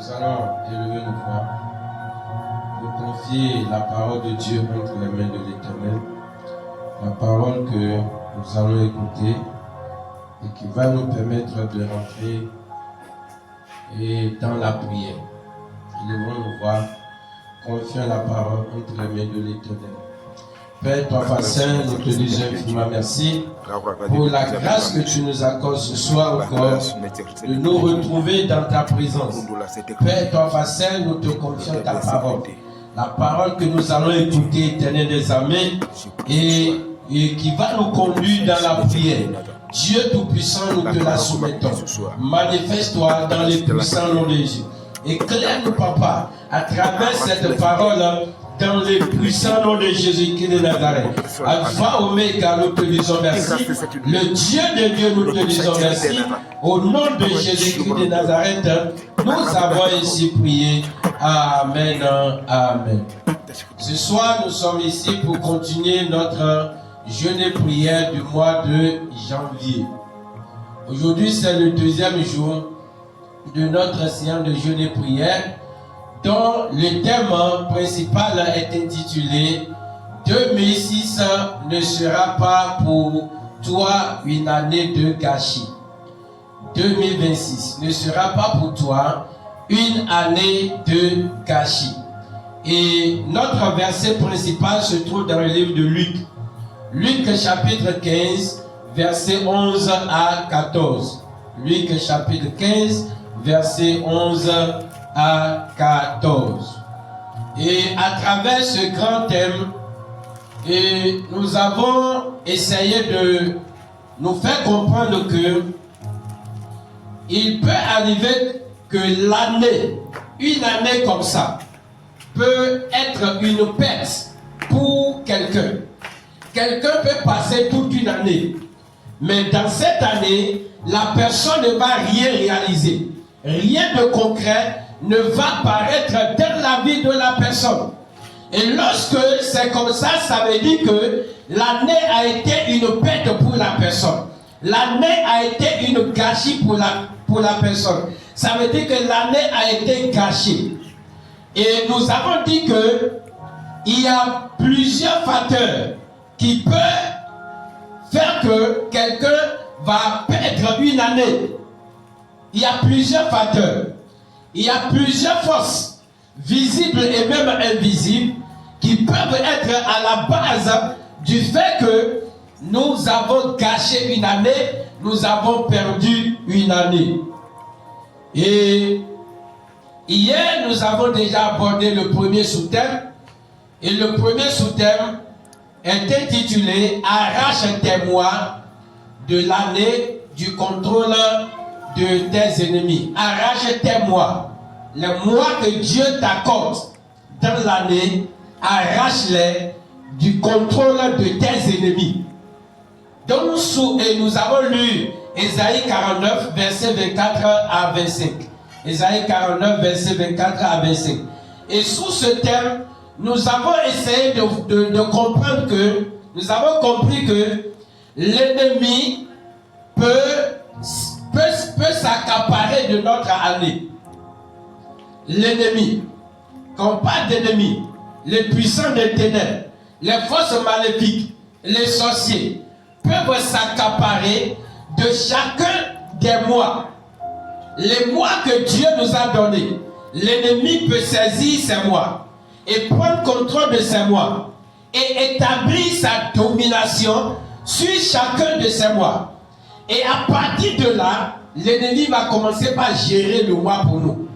Nous allons élever nos voix pour confier la parole de Dieu entre les mains de l'Éternel. La parole que nous allons écouter et qui va nous permettre de rentrer dans la prière. Élevons nos voix, confions la parole entre les mains de l'Éternel. Père, toi, Père Saint, nous te disons infiniment merci pour la grâce que tu nous accordes ce soir encore de nous retrouver dans ta présence. Père, toi, Père Saint, nous te confions ta parole. La parole que nous allons écouter, Éternel des armées, et qui va nous conduire dans la prière. Dieu Tout-Puissant, nous te la soumettons. Manifeste-toi dans les puissants noms de Jésus. Éclaire-nous, Papa, à travers cette parole, dans les puissants noms de Jésus-Christ de Nazareth. Alpha, Oméga, nous te disons merci. Le Dieu de Dieu, nous te disons merci. Au nom de Jésus-Christ de Nazareth, nous avons ainsi prié. Amen. Amen. Ce soir, nous sommes ici pour continuer notre jeûne et prière du mois de janvier. Aujourd'hui, c'est le deuxième jour de notre séance de jeûne et prière, dont le thème principal est intitulé « 2006 ne sera pas pour toi une année de gâchis ». 2026 ne sera pas pour toi une année de gâchis. Et notre verset principal se trouve dans le livre de Luc. Luc chapitre 15, verset 11 à 14. Luc chapitre 15, verset 11 à 14. Et à travers ce grand thème, nous avons essayé de nous faire comprendre que il peut arriver que l'année, une année comme ça, peut être une perte pour quelqu'un. Quelqu'un peut passer toute une année, mais dans cette année, la personne ne va rien réaliser. Rien de concret ne va paraître dans la vie de la personne. Et lorsque c'est comme ça, ça veut dire que l'année a été une perte pour la personne. L'année a été une gâchis pour la personne. Ça veut dire que l'année a été gâchée. Et nous avons dit que il y a plusieurs facteurs qui peuvent faire que quelqu'un va perdre une année. Il y a plusieurs facteurs. Il y a plusieurs forces, visibles et même invisibles, qui peuvent être à la base du fait que nous avons gâché une année, nous avons perdu une année. Et hier, nous avons déjà abordé le premier sous-thème. Et le premier sous-thème est intitulé « Arrache tes mois de l'année du contrôle de tes ennemis ». Arrache tes mois. Les mois que Dieu t'accorde dans l'année, arrache-les du contrôle de tes ennemis. Donc nous avons lu Ésaïe 49, verset 24 à 25. Ésaïe 49, verset 24 à 25. Et sous ce thème, nous avons essayé de comprendre que, nous avons compris que l'ennemi peut s'accaparer de notre année. L'ennemi, quand on parle d'ennemi, les puissants des ténèbres, les forces maléfiques, les sorciers, peuvent s'accaparer de chacun des mois. Les mois que Dieu nous a donnés, l'ennemi peut saisir ces mois et prendre contrôle de ces mois et établir sa domination sur chacun de ces mois. Et à partir de là, l'ennemi va commencer par gérer le mois pour nous.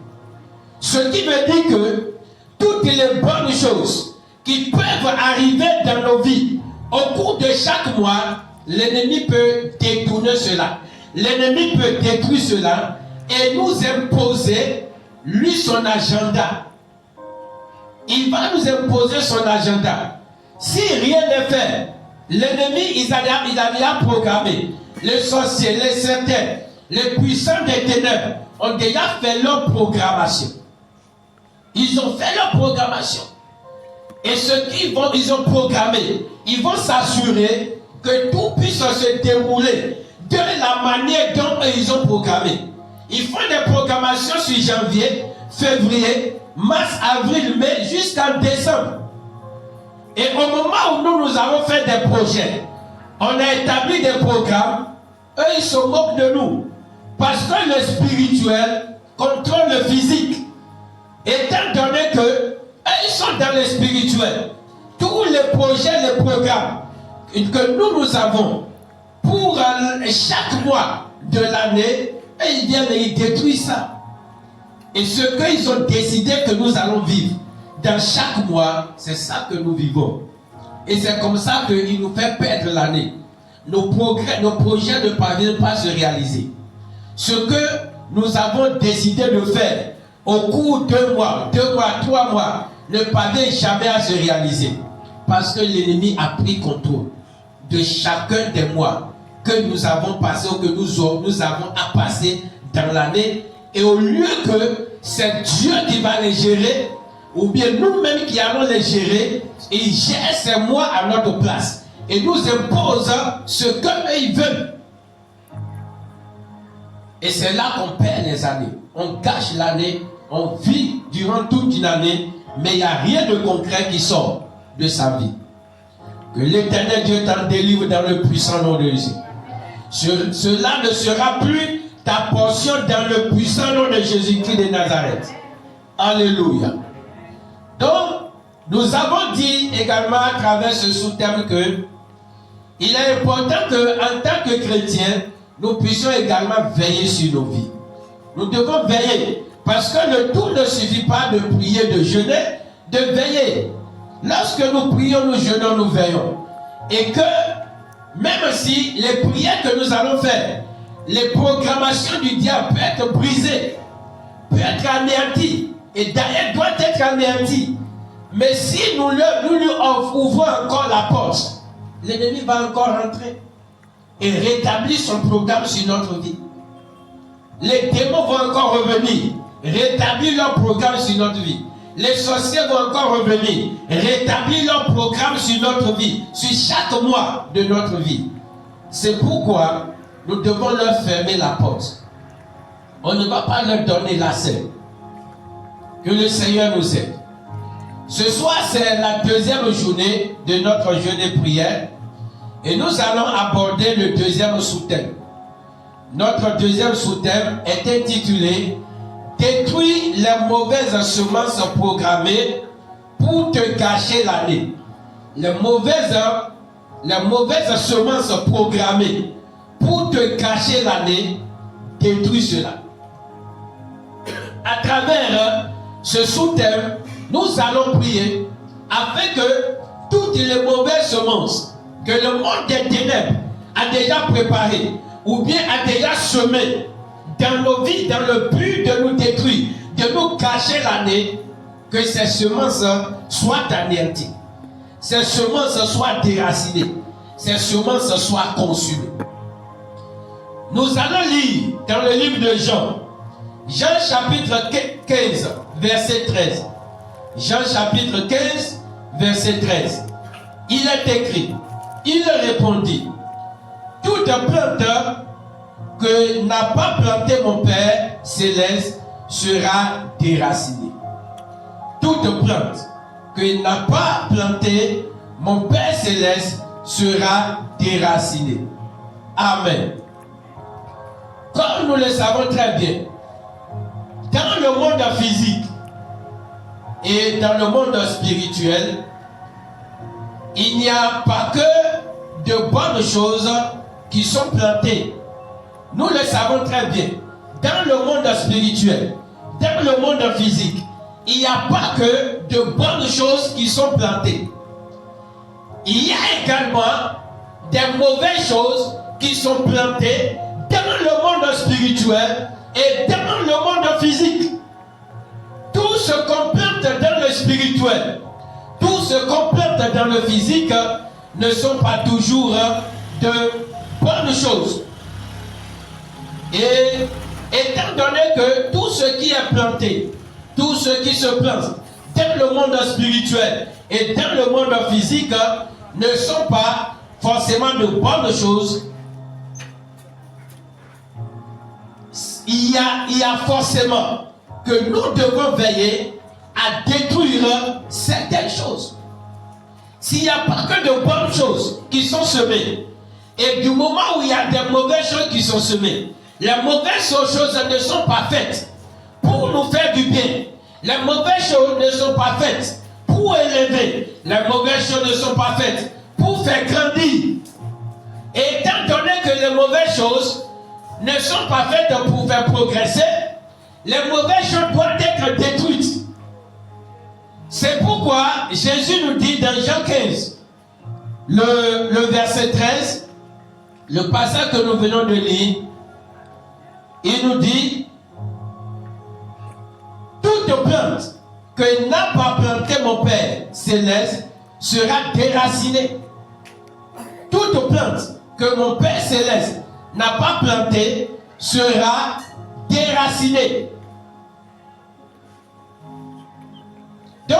Ce qui veut dire que toutes les bonnes choses qui peuvent arriver dans nos vies au cours de chaque mois, l'ennemi peut détourner cela. L'ennemi peut détruire cela et nous imposer, lui, son agenda. Il va nous imposer son agenda. Si rien n'est fait, l'ennemi, il a déjà programmé. Les sorciers, les certains, les puissants des ténèbres ont déjà fait leur programmation. Ils ont fait leur programmation. Et ce qu'ils ont programmé, ils vont s'assurer que tout puisse se dérouler de la manière dont ils ont programmé. Ils font des programmations sur janvier, février, mars, avril, mai, jusqu'en décembre. Et au moment où nous avons fait des projets, on a établi des programmes, eux ils se moquent de nous. Parce que le spirituel contrôle le physique. Étant donné que eux ils sont dans le spirituel, tous les projets, les programmes que nous avons pour chaque mois de l'année, ils viennent et ils détruisent ça. Et ce qu'ils ont décidé que nous allons vivre dans chaque mois, c'est ça que nous vivons. Et c'est comme ça qu'il nous fait perdre l'année. Nos projets ne parviennent pas à se réaliser. Ce que nous avons décidé de faire au cours de 2 mois, 3 mois, ne parvient jamais à se réaliser. Parce que l'ennemi a pris contrôle de chacun des mois que nous avons passé ou que nous avons à passer dans l'année. Et au lieu que c'est Dieu qui va les gérer, ou bien nous-mêmes qui allons les gérer, il gère ces mois à notre place. Et nous impose ce qu'ils veulent. Et c'est là qu'on perd les années. On gâche l'année, on vit durant toute une année, mais il n'y a rien de concret qui sort de sa vie. Que l'Éternel Dieu t'en délivre dans le puissant nom de Jésus. Cela ne sera plus ta portion dans le puissant nom de Jésus-Christ de Nazareth. Alléluia. Donc, nous avons dit également à travers ce sous-thème que il est important qu'en tant que chrétiens, nous puissions également veiller sur nos vies. Nous devons veiller. Parce que le tout ne suffit pas de prier, de jeûner, de veiller. Lorsque nous prions, nous jeûnons, nous veillons. Et que, même si les prières que nous allons faire, les programmations du diable peuvent être brisées, peuvent être anéanties, et d'ailleurs doivent être anéanties. Mais si nous lui ouvrons encore la porte, l'ennemi va encore rentrer et rétablir son programme sur notre vie. Les démons vont encore revenir, rétablir leur programme sur notre vie. Les sorciers vont encore revenir, rétablir leur programme sur notre vie, sur chaque mois de notre vie. C'est pourquoi nous devons leur fermer la porte. On ne va pas leur donner l'accès. Que le Seigneur nous aide. Ce soir, c'est la 2e journée de notre jeûne et prière. Et nous allons aborder le 2e sous-thème. Notre 2e sous-thème est intitulé « Détruis les mauvaises semences programmées pour te gâcher l'année ». Les mauvaises semences programmées pour te gâcher l'année, détruis cela. À travers ce sous-thème, nous allons prier afin que toutes les mauvaises semences que le monde des ténèbres a déjà préparées ou bien a déjà semées dans nos vies, dans le but de nous détruire, de nous cacher l'année, que ces semences soient anéanties, ces semences soient déracinées, ces semences soient consumées. Nous allons lire dans le livre de Jean, Jean chapitre 15, verset 13. Jean chapitre 15, verset 13. Il est écrit, il répondit, toute plante que n'a pas planté mon Père céleste sera déracinée. Toute plante que n'a pas planté mon Père céleste sera déracinée. Amen. Comme nous le savons très bien, dans le monde physique et dans le monde spirituel, il n'y a pas que de bonnes choses qui sont plantées. Nous le savons très bien. Dans le monde spirituel, dans le monde physique, il n'y a pas que de bonnes choses qui sont plantées. Il y a également des mauvaises choses qui sont plantées dans le monde spirituel et dans le monde physique. Tout ce qu'on plante dans le spirituel, tout ce qu'on plante dans le physique ne sont pas toujours de bonnes choses. Et étant donné que tout ce qui est planté, tout ce qui se plante dans le monde spirituel et dans le monde physique ne sont pas forcément de bonnes choses, il y a forcément que nous devons veiller à détruire certaines choses. S'il n'y a pas que de bonnes choses qui sont semées, et du moment où il y a des mauvaises choses qui sont semées, les mauvaises choses ne sont pas faites pour nous faire du bien. Les mauvaises choses ne sont pas faites pour élever. Les mauvaises choses ne sont pas faites pour faire grandir. Et étant donné que les mauvaises choses ne sont pas faites pour faire progresser, les mauvaises choses doivent être détruites. C'est pourquoi Jésus nous dit dans Jean 15, le verset 13, le passage que nous venons de lire, il nous dit: toute plante que n'a pas planté mon Père Céleste sera déracinée. Toute plante que mon Père Céleste n'a pas plantée sera déracinée. Donc,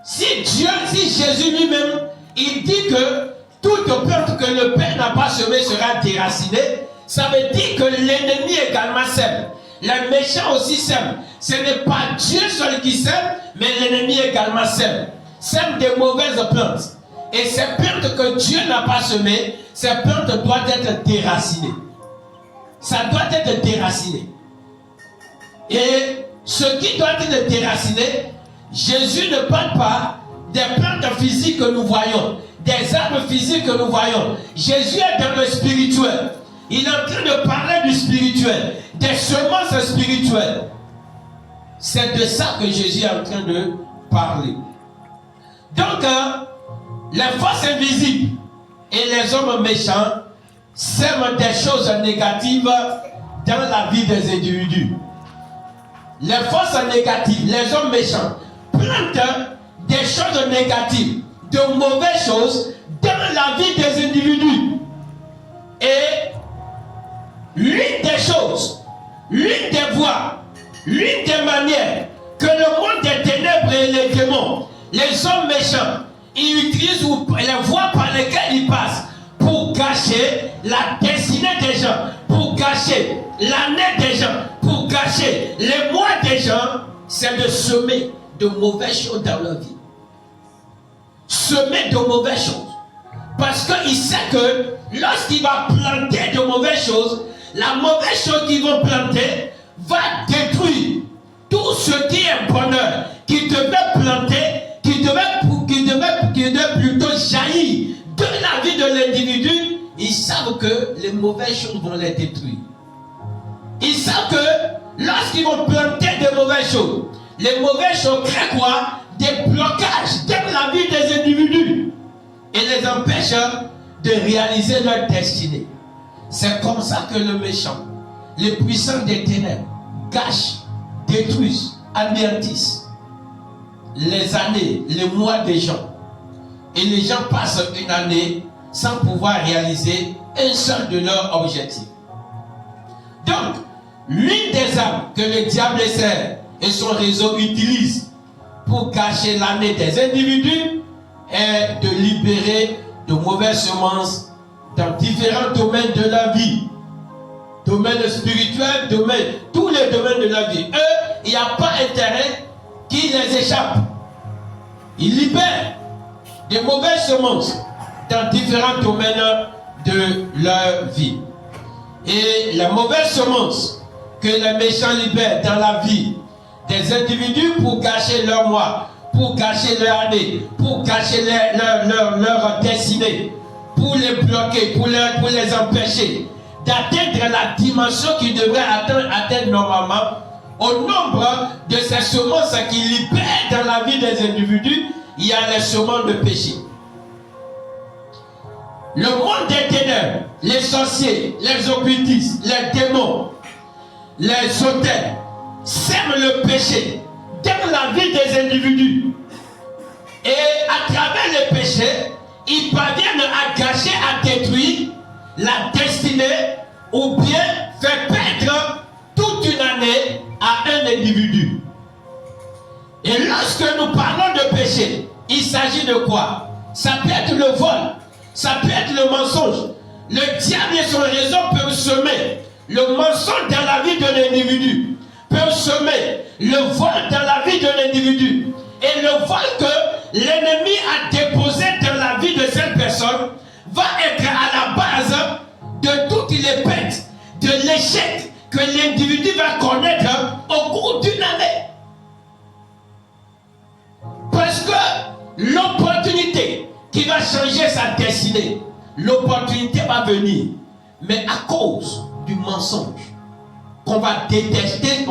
si Jésus lui-même, il dit que toute plante que le Père n'a pas semée sera déracinée, ça veut dire que l'ennemi également sème. Les méchants aussi sèment. Ce n'est pas Dieu seul qui sème, mais l'ennemi également sème. Sème des mauvaises plantes. Et ces plantes que Dieu n'a pas semées, ces plantes doivent être déracinées. Ça doit être déraciné. Et ce qui doit être déraciné, Jésus ne parle pas des plantes physiques que nous voyons, des arbres physiques que nous voyons. Jésus est dans le spirituel. Il est en train de parler du spirituel, des semences spirituelles. C'est de ça que Jésus est en train de parler. Donc, les forces invisibles et les hommes méchants sèment des choses négatives dans la vie des individus. Les forces négatives, les hommes méchants, plantent des choses négatives, de mauvaises choses dans la vie des individus. Et l'une des choses, l'une des voies, l'une des manières que le monde des ténèbres et les démons, les hommes méchants, ils utilisent les voies par lesquelles ils passent pour gâcher la destinée des gens, pour gâcher l'année des gens, pour gâcher les mois des gens, c'est de semer de mauvaises choses dans leur vie. Semer de mauvaises choses. Parce qu'il sait que lorsqu'il va planter de mauvaises choses, la mauvaise chose qu'ils vont planter va détruire tout ce qui est bonheur, qui devait planter, qui devait plutôt jaillir de la vie de l'individu. Ils savent que les mauvaises choses vont les détruire. Ils savent que lorsqu'ils vont planter de mauvaises choses, les mauvaises choses créent quoi? Des blocages dans la vie des individus et les empêchent de réaliser leur destinée. C'est comme ça que le méchant, les puissants des ténèbres, gâchent, détruisent, anéantissent les années, les mois des gens. Et les gens passent une année sans pouvoir réaliser un seul de leurs objectifs. Donc, l'une des armes que le diable essaie et son réseau utilisent pour gâcher l'année des individus est de libérer de mauvaises semences dans différents domaines de la vie. Domaine spirituel, tous les domaines de la vie. Eux, il n'y a pas intérêt qui les échappe. Ils libèrent des mauvaises semences dans différents domaines de leur vie. Et la mauvaise semence que les méchants libèrent dans la vie des individus pour gâcher leur mois, pour gâcher leur année, pour gâcher leur destinée, pour les bloquer, pour les empêcher d'atteindre la dimension qu'ils devraient atteindre normalement. Au nombre de ces semences qui libèrent dans la vie des individus, il y a les semences de péché. Le monde des ténèbres, les sorciers, les occultistes, les démons, les sauteurs, sèment le péché dans la vie des individus. Et à travers le péché, ils parviennent à gâcher, à détruire la destinée ou bien faire perdre toute une année à un individu. Et lorsque nous parlons de péché, il s'agit de quoi? Ça peut être le vol, ça peut être le mensonge. Le diable et son réseau peuvent semer le mensonge dans la vie de l'individu peut semer le vol dans la vie de l'individu. Et le vol que l'ennemi a déposé dans la vie de cette personne va être à la base de toutes les pertes, de l'échec que l'individu va connaître au cours d'une année. Parce que l'opportunité qui va changer sa destinée, l'opportunité va venir, mais à cause du mensonge qu'on va détecter,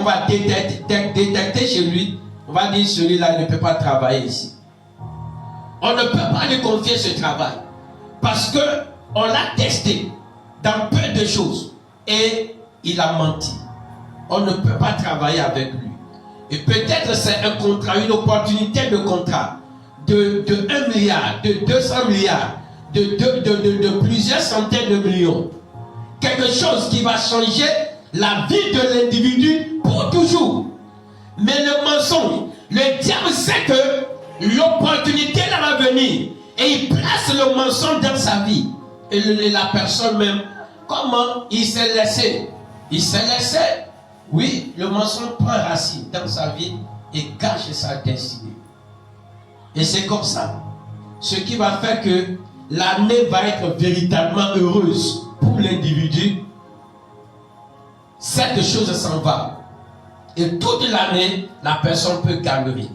détecter chez lui, on va dire celui-là ne peut pas travailler ici. On ne peut pas lui confier ce travail parce que on l'a testé dans peu de choses et il a menti. On ne peut pas travailler avec lui. Et peut-être c'est un contrat, une opportunité de contrat de 1 milliard, de 200 milliards, de plusieurs centaines de millions. Quelque chose qui va changer la vie de l'individu pour toujours. Mais le mensonge, le diable sait que l'opportunité là va venir et il place le mensonge dans sa vie. Et la personne même, comment il s'est laissé? Il s'est laissé. Oui, le mensonge prend racine dans sa vie et cache sa destinée. Et c'est comme ça. Ce qui va faire que l'année va être véritablement heureuse pour l'individu. Cette chose s'en va. Et toute l'année, la personne peut gagner.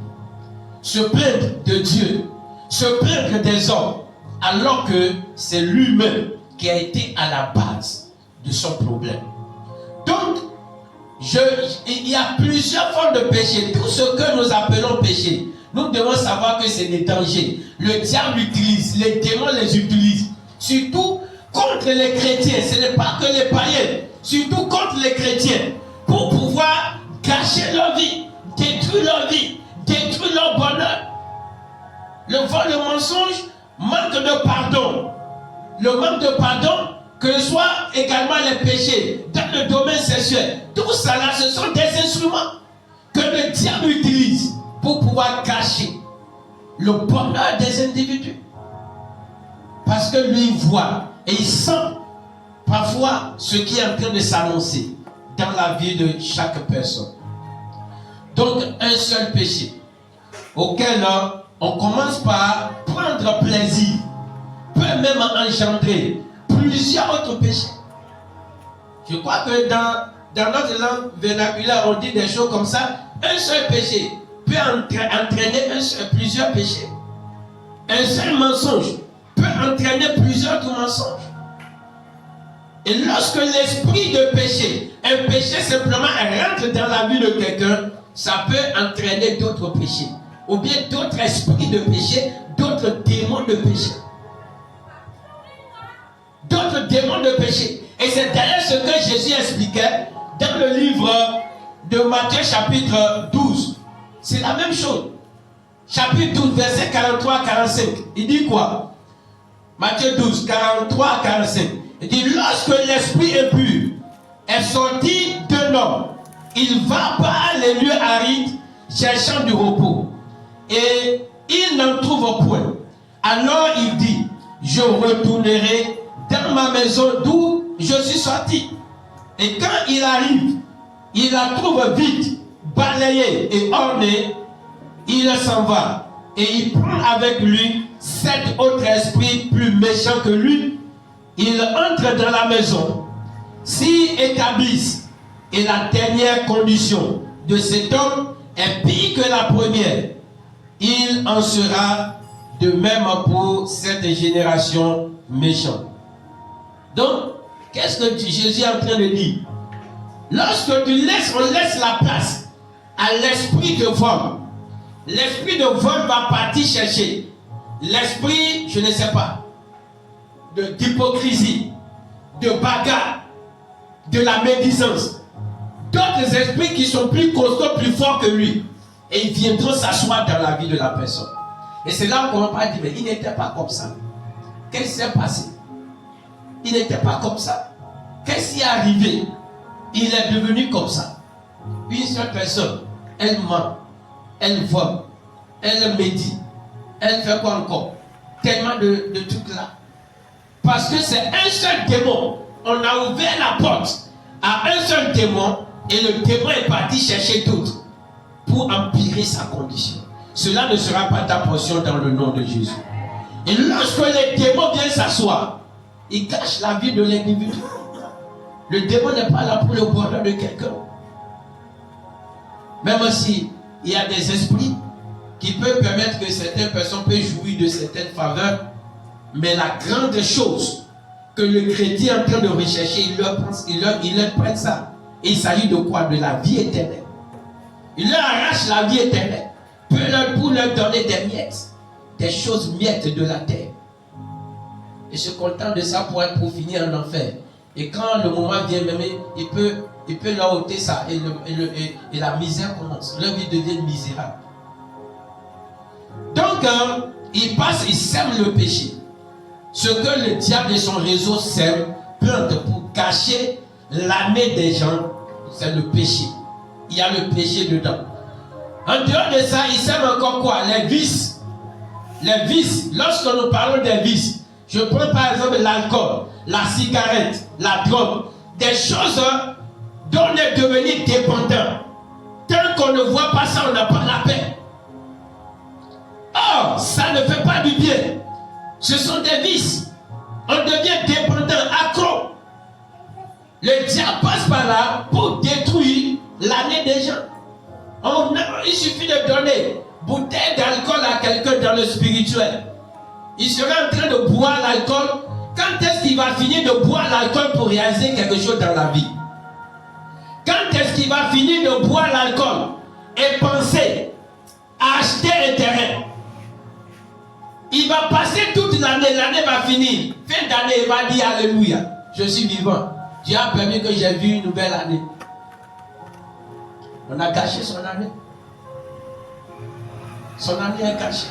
Se plaindre de Dieu, se plaindre des hommes, alors que c'est lui-même qui a été à la base de son problème. Donc, il y a plusieurs formes de péché. Tout ce que nous appelons péché, nous devons savoir que c'est des dangers. Le diable utilise, les démons les utilisent. Surtout contre les chrétiens. Ce n'est pas que les païens. Surtout contre les chrétiens. Pour pouvoir gâcher leur vie, détruire leur vie, détruire leur bonheur. Le vol, le mensonge, manque de pardon. Le manque de pardon, que ce soit également les péchés dans le domaine sexuel. Tout ça là, ce sont des instruments que le diable utilise pour pouvoir cacher le bonheur des individus. Parce que lui voit et il sent parfois ce qui est en train de s'annoncer dans la vie de chaque personne. Donc un seul péché auquel on commence par prendre plaisir peut même engendrer plusieurs autres péchés. Je crois que dans notre langue vernaculaire, on dit des choses comme ça. Un seul péché peut entraîner plusieurs péchés. Un seul mensonge peut entraîner plusieurs autres mensonges. Et lorsque l'esprit de péché, un péché simplement rentre dans la vie de quelqu'un, ça peut entraîner d'autres péchés. Ou bien d'autres esprits de péché, d'autres démons de péché. D'autres démons de péché. Et c'est d'ailleurs ce que Jésus expliquait dans le livre de Matthieu chapitre 12. C'est la même chose. Chapitre 12, verset 43 à 45. Il dit quoi? Matthieu 12, 43 à 45. Il dit, lorsque l'esprit impur est sorti d'un homme, il va par les lieux arides cherchant du repos. Et il n'en trouve point. Alors il dit, je retournerai dans ma maison d'où je suis sorti. Et quand il arrive, il la trouve vide, balayée et ornée, il s'en va. Et il prend avec lui 7 autres esprits plus méchants que lui. Il entre dans la maison, s'y établissent. Et la dernière condition de cet homme est pire que la première. Il en sera de même pour cette génération méchante. Donc, qu'est-ce que Jésus est en train de dire? Lorsque on laisse la place à l'esprit de vol, l'esprit de vol va partir chercher l'esprit, je ne sais pas, d'hypocrisie, de bagarre, de la médisance, d'autres esprits qui sont plus costauds, plus forts que lui, et ils viendront s'asseoir dans la vie de la personne. Et c'est là qu'on va dire, mais il n'était pas comme ça. Qu'est-ce qui s'est passé? Il n'était pas comme ça. Qu'est-ce qui est arrivé? Il est devenu comme ça. Une seule personne, elle ment, elle vole, elle médit, elle fait quoi encore? Tellement de trucs là. Parce que c'est un seul démon. On a ouvert la porte à un seul démon et le démon est parti chercher d'autres pour empirer sa condition. Cela ne sera pas ta portion dans le nom de Jésus. Et lorsque les démons viennent s'asseoir, ils cachent la vie de l'individu. Le démon n'est pas là pour le bonheur de quelqu'un. Même si il y a des esprits qui peuvent permettre que certaines personnes puissent jouir de certaines faveurs, mais la grande chose que le chrétien est en train de rechercher, il leur prête ça. Et il s'agit de quoi? De la vie éternelle. Il leur arrache la vie éternelle pour leur donner des miettes, des choses miettes de la terre. Et se content de ça pour finir en enfer. Et quand le moment vient, même, il peut leur ôter ça et la misère commence. Leur vie devient misérable. Donc, ils sèment le péché. Ce que le diable et son réseau sèment, plantent pour cacher l'année des gens, c'est le péché. Il y a le péché dedans. En dehors de ça, ils sèment encore quoi? Les vices. Les vices. Lorsque nous parlons des vices, je prends par exemple l'alcool, la cigarette, la drogue, des choses dont on est devenu dépendant. Tant qu'on ne voit pas ça, on n'a pas la paix. Or, ça ne fait pas du bien. Ce sont des vices. On devient dépendant, accro. Le diable passe par là pour détruire l'année des gens. Il suffit de donner bouteille d'alcool à quelqu'un dans le spirituel. Il sera en train de boire l'alcool. Quand est-ce qu'il va finir de boire l'alcool pour réaliser quelque chose dans la vie? Quand est-ce qu'il va finir de boire l'alcool et penser à acheter un terrain? Il va passer toute l'année, l'année va finir. Fin d'année, il va dire Alléluia, je suis vivant. Dieu a permis que j'ai vu une nouvelle année. On a caché son année. Son année est cachée.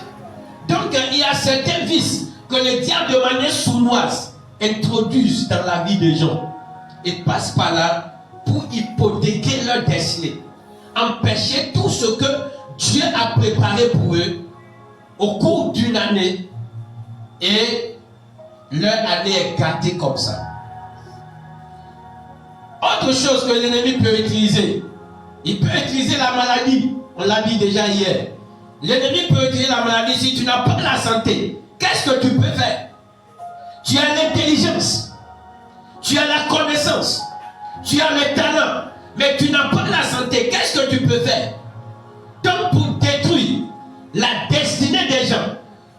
Donc, il y a certains vices que le diable de manière sournoise introduise dans la vie des gens. Il passe par là pour hypothéquer leur destinée. Empêcher tout ce que Dieu a préparé pour eux au cours d'une année, et leur année est gâtée comme ça. Autre chose que l'ennemi peut utiliser, il peut utiliser la maladie. On l'a dit déjà hier. L'ennemi peut utiliser la maladie. Si tu n'as pas la santé, qu'est-ce que tu peux faire? Tu as l'intelligence, tu as la connaissance, tu as le talent, mais tu n'as pas la santé. Qu'est-ce que tu peux faire? Donc, pour détruire la destinée des gens,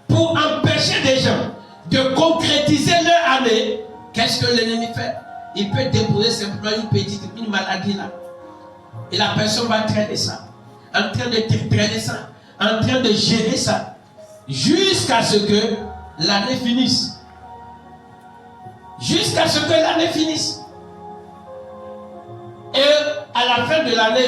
pour empêcher des gens de concrétiser leur année, qu'est-ce que l'ennemi fait? Il peut déposer simplement une maladie là. Et la personne va traîner ça, en train de traîner ça, en train de gérer ça, jusqu'à ce que l'année finisse. Jusqu'à ce que l'année finisse. Et à la fin de l'année,